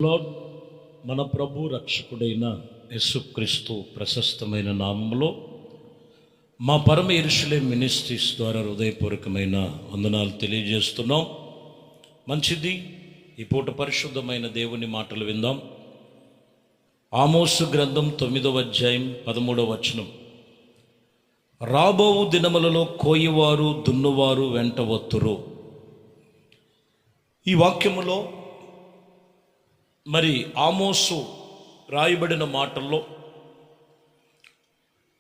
Lord మన ప్రభు రక్షకుడైన యేసుక్రీస్తు ప్రశస్తమైన నామములో మా పరమ యెరూషలేం మినిస్ట్రీస్ ద్వారా హృదయపూర్వకమైన వందనాలు తెలియజేస్తున్నాం. మంచిది, ఈ పూట పరిశుద్ధమైన దేవుని మాటలు విందాం. ఆమోసు గ్రంథం 9వ అధ్యాయం 13వ వచనం. రాబోవు దినములలో కోయివారు దున్నువారు వెంట వత్తురు. ఈ వాక్యములో మరి ఆమోసు రాయబడిన మాటల్లో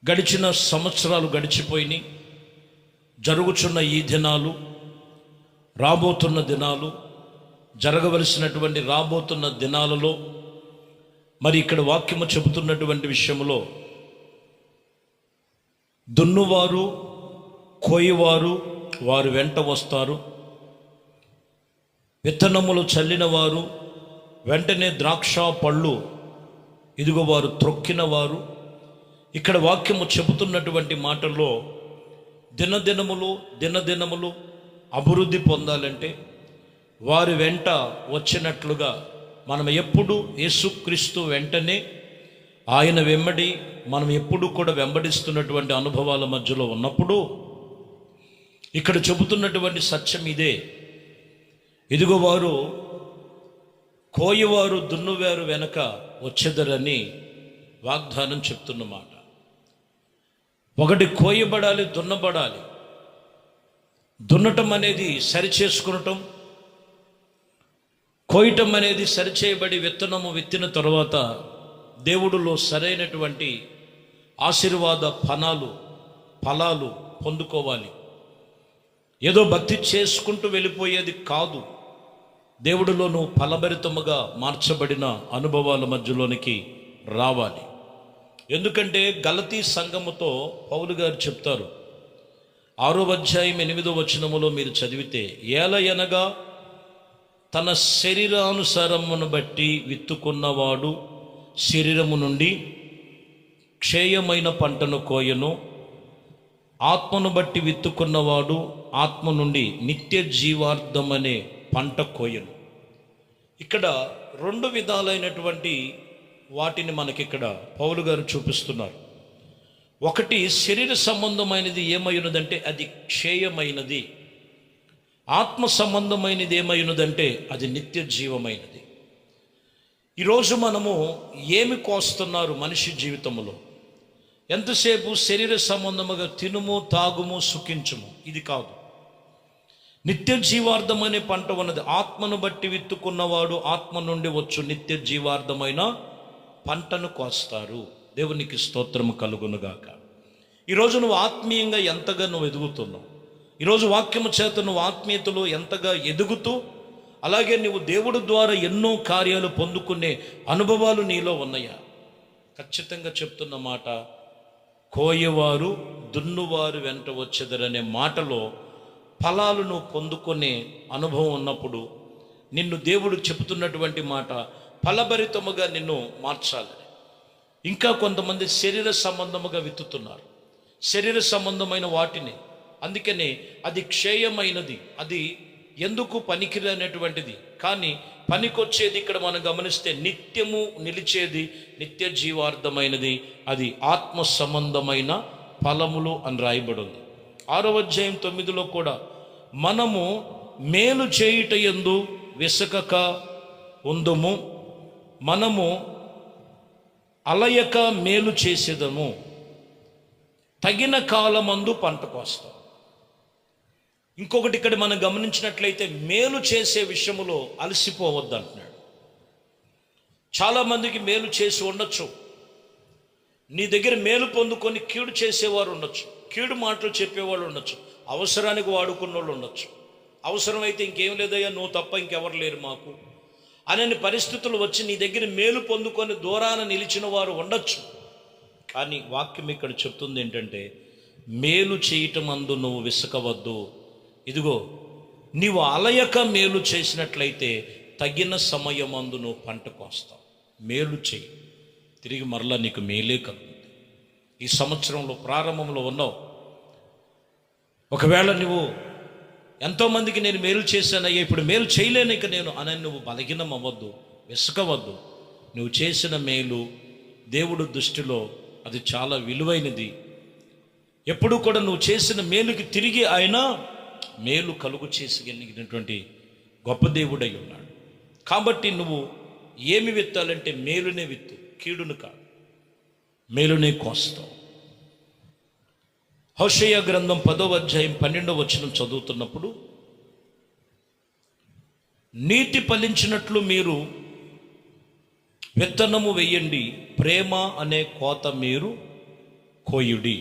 గడిచిన సంవత్సరాలు గడిచిపోయినాయి, జరుగుచున్న ఈ దినాలు, రాబోతున్న దినాలు, జరగవలసినటువంటి రాబోతున్న దినాలలో మరి ఇక్కడ వాక్యము చెబుతున్నటువంటి విషయంలో దున్నువారు కోయివారు వారు వెంట వస్తారు, విత్తనములు చల్లిన వారు వెంటనే ద్రాక్ష పళ్ళు ఇదిగో వారు త్రొక్కిన వారు. ఇక్కడ వాక్యము చెబుతున్నటువంటి మాటల్లో దినదినములు అభివృద్ధి పొందాలంటే వారి వెంట వచ్చినట్లుగా మనం ఎప్పుడు యేసుక్రీస్తు వెంటనే ఆయన వెంబడి మనం ఎప్పుడు కూడా వెంబడిస్తున్నటువంటి అనుభవాల మధ్యలో ఉన్నప్పుడు ఇక్కడ చెబుతున్నటువంటి సత్యం ఇదే. ఇదిగో వారు కోయివారు దున్నువారు వెనక వచ్చేదరని వాగ్దానం చెప్తున్నమాట. ఒకటి కోయబడాలి, దున్నబడాలి. దున్నటం అనేది సరిచేసుకునటం, కోయటం అనేది సరిచేయబడి విత్తనము విత్తిన తర్వాత దేవుడిలో సరైనటువంటి ఆశీర్వాద ఫలాలు పొందుకోవాలి. ఏదో భక్తి చేసుకుంటూ వెళ్ళిపోయేది కాదు. దేవుడిలో నువ్వు ఫలభరితముగా మార్చబడిన అనుభవాల మధ్యలోనికి రావాలి. ఎందుకంటే గలతీ సంఘముతో పౌలు గారు చెప్తారు, 6వ అధ్యాయం 8వ వచనములో మీరు చదివితే, ఏలయనగా తన శరీరానుసారమును బట్టి విత్తుకున్నవాడు శరీరము నుండి క్షేయమైన పంటను కోయను, ఆత్మను బట్టి విత్తుకున్నవాడు ఆత్మ నుండి నిత్య జీవార్థమనే పంట కోయను. ఇక్కడ 2 విధాలైనటువంటి వాటిని మనకిక్కడ పౌలు గారు చూపిస్తున్నారు. ఒకటి శరీర సంబంధమైనది ఏమైనదంటే అది క్షేయమైనది, ఆత్మ సంబంధమైనది ఏమైనదంటే అది నిత్య జీవమైనది. ఈరోజు మనము ఏమి కోస్తున్నారు మనిషి జీవితంలో? ఎంతసేపు శరీర సంబంధముగా తినుము, తాగుము, సుఖించుము, ఇది కాదు. నిత్య జీవార్థమనే పంట ఉన్నది. ఆత్మను బట్టి విత్తుకున్నవాడు ఆత్మ నుండి వచ్చు నిత్య జీవార్థమైన పంటను కోస్తారు. దేవునికి స్తోత్రము కలుగునుగాక. ఈరోజు నువ్వు ఆత్మీయంగా ఎంతగా నువ్వు ఎదుగుతున్నావు? ఈరోజు వాక్యము చేత నువ్వు ఆత్మీయతలో ఎంతగా ఎదుగుతూ, అలాగే నువ్వు దేవుడి ద్వారా ఎన్నో కార్యాలు పొందుకునే అనుభవాలు నీలో ఉన్నాయా? ఖచ్చితంగా చెప్తున్న మాట, కోయవారు దున్నువారు వెంట వచ్చేదరనే మాటలో ఫలాలు నువ్వు పొందుకునే అనుభవం ఉన్నప్పుడు నిన్ను దేవుడు చెబుతున్నటువంటి మాట ఫలభరితముగా నిన్ను మార్చాలి. ఇంకా కొంతమంది శరీర సంబంధముగా విత్తుతున్నారు, శరీర సంబంధమైన వాటిని. అందుకనే అది క్షేయమైనది, అది ఎందుకు పనికిరానటువంటిది. కానీ పనికొచ్చేది ఇక్కడ మనం గమనిస్తే నిత్యము నిలిచేది, నిత్య జీవార్థమైనది, అది ఆత్మ సంబంధమైన ఫలములు అని రాయబడి ఉంది. 6వ అధ్యాయం 9లో కూడా మనము మేలు చేయుట యందు విసకక ఉందుము, మనము అలయక మేలు చేసేదము, తగిన కాలమందు పంట కోస్తాం. ఇంకొకటి ఇక్కడ మనం గమనించినట్లయితే మేలు చేసే విషయములో అలసిపోవద్దు అంటున్నాడు. చాలామందికి మేలు చేసి ఉండొచ్చు, నీ దగ్గర మేలు పొందుకొని కీడు చేసేవారు ఉండొచ్చు, కీడు మాటలు చెప్పేవాళ్ళు ఉండొచ్చు, అవసరానికి వాడుకున్న వాళ్ళు ఉండొచ్చు. అవసరమైతే ఇంకేం లేదయ్యా, నువ్వు తప్ప ఇంకెవరు లేరు మాకు అనే పరిస్థితులు వచ్చి నీ దగ్గర మేలు పొందుకొని దూరాన నిలిచిన వారు ఉండొచ్చు. కానీ వాక్యం ఇక్కడ చెప్తుంది ఏంటంటే, మేలు చేయటం అందు నువ్వు విసకవద్దు. ఇదిగో నీవు అలయక మేలు చేసినట్లయితే తగిన సమయమందు నువ్వు పంట కోస్తావు. మేలు చేయి, తిరిగి మరలా నీకు మేలే కలుగుతుంది. ఈ సంవత్సరంలో ప్రారంభంలో ఉన్నావు, ఒకవేళ నువ్వు ఎంతోమందికి నేను మేలు చేశానయ్యా, ఇప్పుడు మేలు చేయలేను ఇక నేను అని నువ్వు బలహీనం అవ్వద్దు. విసుకవద్దు. నువ్వు చేసిన మేలు దేవుడు దృష్టిలో అది చాలా విలువైనది. ఎప్పుడు కూడా నువ్వు చేసిన మేలుకి తిరిగి ఆయన మేలు కలుగు చేసగలిగినటువంటి గొప్ప దేవుడై ఉన్నాడు. కాబట్టి నువ్వు ఏమి విత్తాలంటే మేలునే విత్తు, కీడును కాదు, మేలునే కోస్తావు. హోషేయ గ్రంథం 10వ అధ్యాయం 12వ వచనం చదువుతున్నప్పుడు, నీతి ఫలించినట్లు మీరు విత్తనము వెయ్యండి, ప్రేమ అనే కోత మీరు కోయుడి.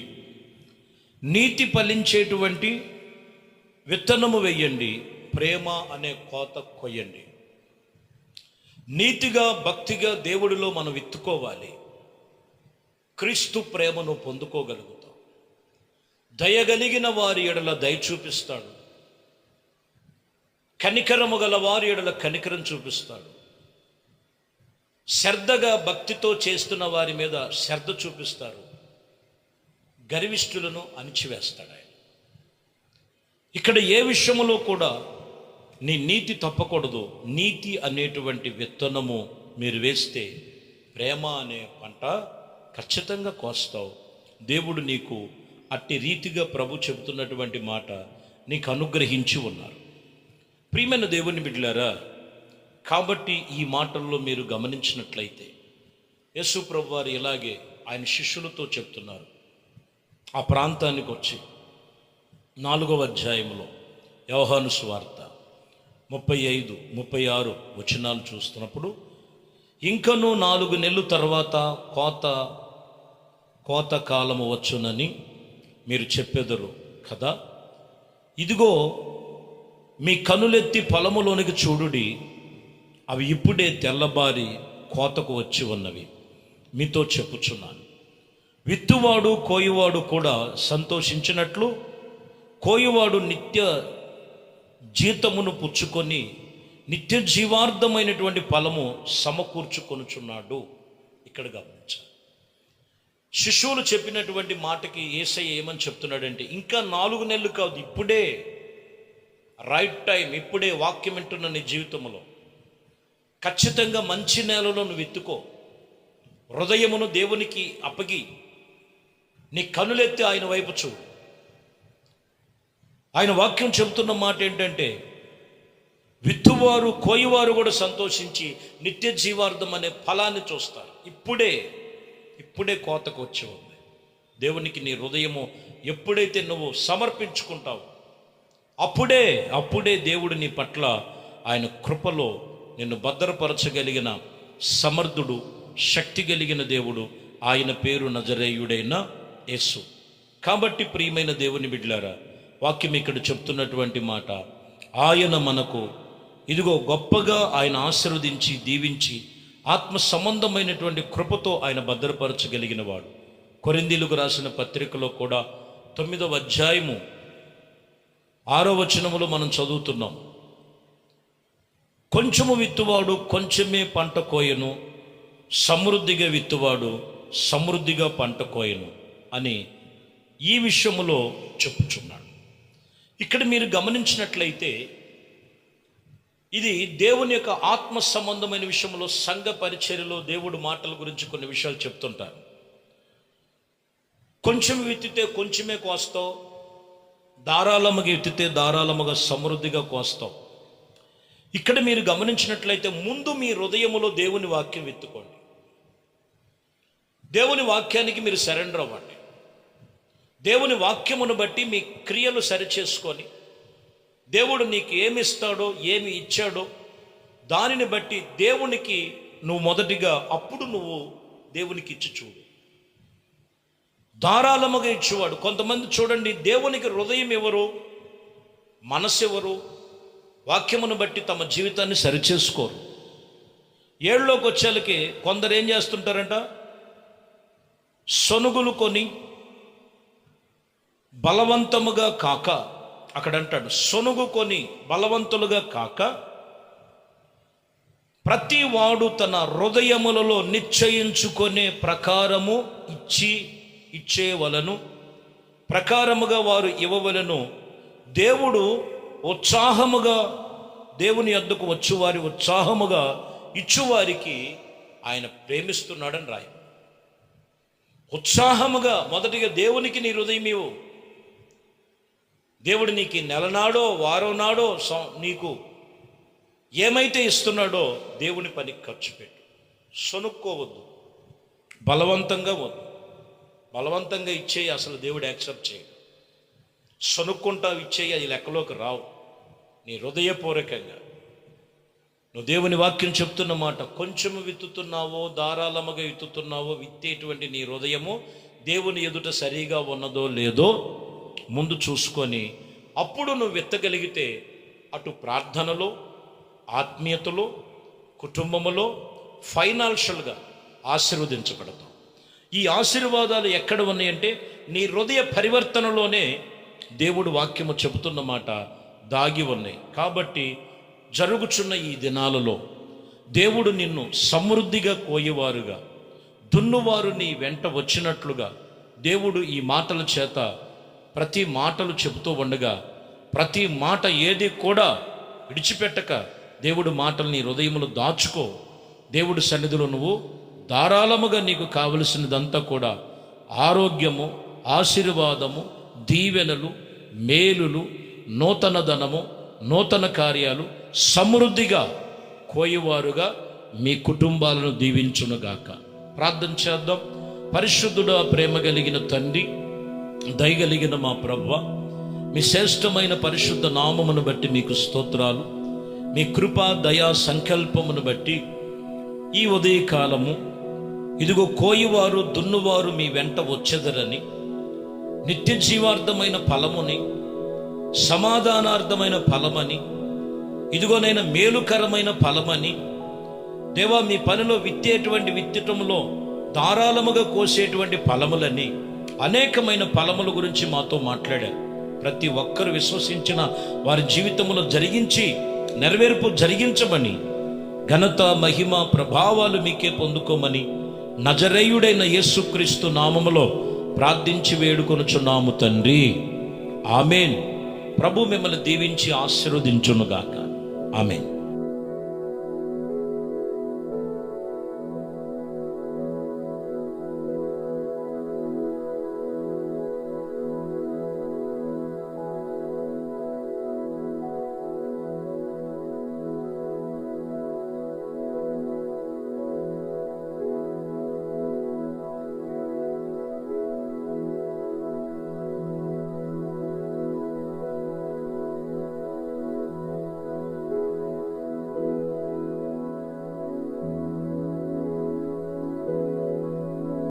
నీతి ఫలించేటువంటి విత్తనము వెయ్యండి, ప్రేమ అనే కోత కొయ్యండి. నీతిగా భక్తిగా దేవుడిలో మనం విత్తుకోవాలి. క్రీస్తు ప్రేమను పొందుకోగలుగుతాం. దయగలిగిన వారి ఎడల దయ చూపిస్తాడు, కనికరము గల వారి ఎడల కనికరం చూపిస్తాడు. శ్రద్ధగా భక్తితో చేస్తున్న వారి మీద శ్రద్ధ చూపిస్తారు. గర్విష్ఠులను అణిచివేస్తాడు ఆయన. ఇక్కడ ఏ విషయంలో కూడా నీ నీతి తప్పకూడదు. నీతి అనేటువంటి విత్తనము మీరు వేస్తే ప్రేమ అనే పంట ఖచ్చితంగా కోస్తావు. దేవుడు నీకు అట్టి రీతిగా ప్రభు చెబుతున్నటువంటి మాట నీకు అనుగ్రహించి ఉన్నారు. ప్రియమైన దేవుని బిడ్డలారా, కాబట్టి ఈ మాటల్లో మీరు గమనించినట్లయితే యేసు ప్రభు వారు ఇలాగే ఆయన శిష్యులతో చెప్తున్నారు. ఆ ప్రాంతానికి వచ్చి 4వ అధ్యాయంలో యోహాను సువార్త 35, 36 వచనాలు చూస్తున్నప్పుడు, ఇంకనూ 4 నెలల తర్వాత కోత కాలము వచ్చునని మీరు చెప్పెదరు కదా. ఇదిగో మీ కనులెత్తి పొలములోనికి చూడుడి, అవి ఇప్పుడే తెల్లబారి కోతకు వచ్చి ఉన్నవి మీతో చెప్పుచున్నాను. విత్తువాడు కోయువాడు కూడా సంతోషించినట్లు కోయువాడు నిత్య జీతమును పుచ్చుకొని నిత్య జీవార్థమైనటువంటి ఫలము సమకూర్చుకొనుచున్నాడు. ఇక్కడ గమనించాలి. శిష్యులు చెప్పినటువంటి మాటకి యేసయ్య ఏమని చెప్తున్నాడంటే, ఇంకా 4 నెలలు కాదు, ఇప్పుడే రైట్ టైం, ఇప్పుడే వాక్యం వింటున్న నీ జీవితంలో ఖచ్చితంగా మంచి నేలలో నువ్వు విత్తుకో. హృదయమును దేవునికి అప్పగి నీ కనులెత్తి ఆయన వైపు చూడు. ఆయన వాక్యం చెబుతున్న మాట ఏంటంటే, విత్తువారు కోయువారు కూడా సంతోషించి నిత్య జీవార్థం అనే ఫలాన్ని చూస్తారు. ఇప్పుడే కోతకు వచ్చి ఉంది. దేవునికి నీ హృదయము ఎప్పుడైతే నువ్వు సమర్పించుకుంటావు, అప్పుడే దేవుడు నీ పట్ల ఆయన కృపలో నిన్ను భద్రపరచగలిగిన సమర్థుడు, శక్తి కలిగిన దేవుడు. ఆయన పేరు నజరేయుడైన యేసు. కాబట్టి ప్రియమైన దేవుని బిడ్డలారా, వాక్యం ఇక్కడ చెప్తున్నటువంటి మాట, ఆయన మనకు ఇదిగో గొప్పగా ఆయన ఆశీర్వదించి దీవించి ఆత్మ సంబంధమైనటువంటి కృపతో ఆయన భద్రపరచగలిగిన వాడు. కొరింథీయులకు రాసిన పత్రికలో కూడా 9వ అధ్యాయము 6వ వచనములో మనం చదువుతున్నాం, కొంచెము విత్తువాడు కొంచెమే పంట కోయను, సమృద్ధిగా విత్తువాడు సమృద్ధిగా పంట కోయను అని ఈ విషయములో చెప్పుచున్నాడు. ఇక్కడ మీరు గమనించినట్లయితే ఇది దేవుని యొక్క ఆత్మ సంబంధమైన విషయంలో, సంఘ పరిచర్యలో దేవుడు మాటల గురించి కొన్ని విషయాలు చెప్తుంటారు. కొంచెం విత్తితే కొంచెమే కోస్తావు, ధారాళముగా విత్తితే ధారాళముగా సమృద్ధిగా కోస్తావు. ఇక్కడ మీరు గమనించినట్లయితే ముందు మీ హృదయములో దేవుని వాక్యం విత్తుకోండి. దేవుని వాక్యానికి మీరు సరెండర్ అవ్వండి. దేవుని వాక్యమును బట్టి మీ క్రియలు సరిచేసుకొని, దేవుడు నీకు ఏమి ఇస్తాడో ఏమి ఇచ్చాడో దానిని బట్టి దేవునికి నువ్వు మొదటిగా అప్పుడు నువ్వు దేవునికి ఇచ్చి చూడు. ధారాళముగా ఇచ్చేవాడు. కొంతమంది చూడండి, దేవునికి హృదయం ఎవరు, మనసు ఎవరు, వాక్యమును బట్టి తమ జీవితాన్ని సరిచేసుకోరు. ఏళ్ళలోకి వచ్చేళ్ళకి కొందరు ఏం చేస్తుంటారంట, సొనుగులు కొని బలవంతముగా కాక, అక్కడ అంటాడు సొనుగు కొని బలవంతులుగా కాక, ప్రతి వాడు తన హృదయములలో నిశ్చయించుకునే ప్రకారము ఇచ్చేవలను, ప్రకారముగా వారు ఇవ్వవలను. దేవుడు ఉత్సాహముగా దేవుని యొద్దకు వచ్చి వారి ఉత్సాహముగా ఇచ్చువారికి ఆయన ప్రేమిస్తున్నాడని రాయి. ఉత్సాహముగా మొదటిగా దేవునికి నీ హృదయం ఇవ్వు. దేవుడు నీకు నెలనాడో వారం నాడో నీకు ఏమైతే ఇస్తున్నాడో దేవుని పనికి ఖర్చు పెట్టు. సొనుక్కోవద్దు, బలవంతంగా వద్దు. బలవంతంగా ఇచ్చేయి అసలు దేవుడు యాక్సెప్ట్ చేయడు. సొనుక్కుంటావు ఇచ్చేయి, అది లెక్కలోకి రావు. నీ హృదయపూర్వకంగా నువ్వు దేవుని వాక్యం చెప్తున్న మాట, కొంచెము విత్తుతున్నావో ధారాళముగా విత్తుతున్నావో, విత్తేటువంటి నీ హృదయము దేవుని ఎదుట సరిగా ఉన్నదో లేదో ముందు చూసుకొని అప్పుడు నువ్వు విత్తగలిగితే అటు ప్రార్థనలో, ఆత్మీయతలో, కుటుంబములో, ఫైనాన్షియల్గా ఆశీర్వదించబడతావు. ఈ ఆశీర్వాదాలు ఎక్కడ ఉన్నాయంటే నీ హృదయ పరివర్తనలోనే దేవుడు వాక్యము చెబుతున్న మాట దాగి ఉన్నాయి. కాబట్టి జరుగుచున్న ఈ దినాలలో దేవుడు నిన్ను సమృద్ధిగా కోయేవారుగా, దున్నువారు నీ వెంట వచ్చినట్లుగా దేవుడు ఈ మాటల చేత ప్రతి మాటలు చెబుతూ ఉండగా, ప్రతి మాట ఏది కూడా విడిచిపెట్టక దేవుడు మాటలు నీ హృదయములు దాచుకో. దేవుడి సన్నిధిలో నువ్వు ధారాళముగా నీకు కావలసినదంతా కూడా ఆరోగ్యము, ఆశీర్వాదము, దీవెనలు, మేలులు, నూతన ధనము, నూతన కార్యాలు సమృద్ధిగా కోయువారుగా మీ కుటుంబాలను దీవించునుగాక. ప్రార్థన చేద్దాం. పరిశుద్ధుడా, ప్రేమ కలిగిన తండ్రి, దయగలిగిన మా ప్రభువా, మీ శ్రేష్టమైన పరిశుద్ధ నామమును బట్టి మీకు స్తోత్రాలు. మీ కృపా దయా సంకల్పమును బట్టి ఈ ఉదయకాలము ఇదిగో కోయివారు దున్నువారు మీ వెంట వచ్చెదరని, నిత్య జీవార్థమైన ఫలముని, సమాధానార్థమైన ఫలమని, ఇదిగోనైనా మేలుకరమైన ఫలమని, దేవా మీ పనిలో విత్తేటువంటి విత్తటంలో ధారాళముగా కోసేటువంటి ఫలములని, అనేకమైన ఫలముల గురించి మాతో మాట్లాడారు. ప్రతి ఒక్కరు విశ్వసించిన వారి జీవితంలో జరిగించి నెరవేర్పు జరిగించమని, ఘనత, మహిమ, ప్రభావాలు మీకే పొందుకోమని నజరేయుడైన యేసుక్రీస్తు నామములో ప్రార్థించి వేడుకొనుచున్నాము తండ్రి. ఆమేన్. ప్రభు మిమ్మల్ని దీవించి ఆశీర్వదించునుగాక. ఆమేన్.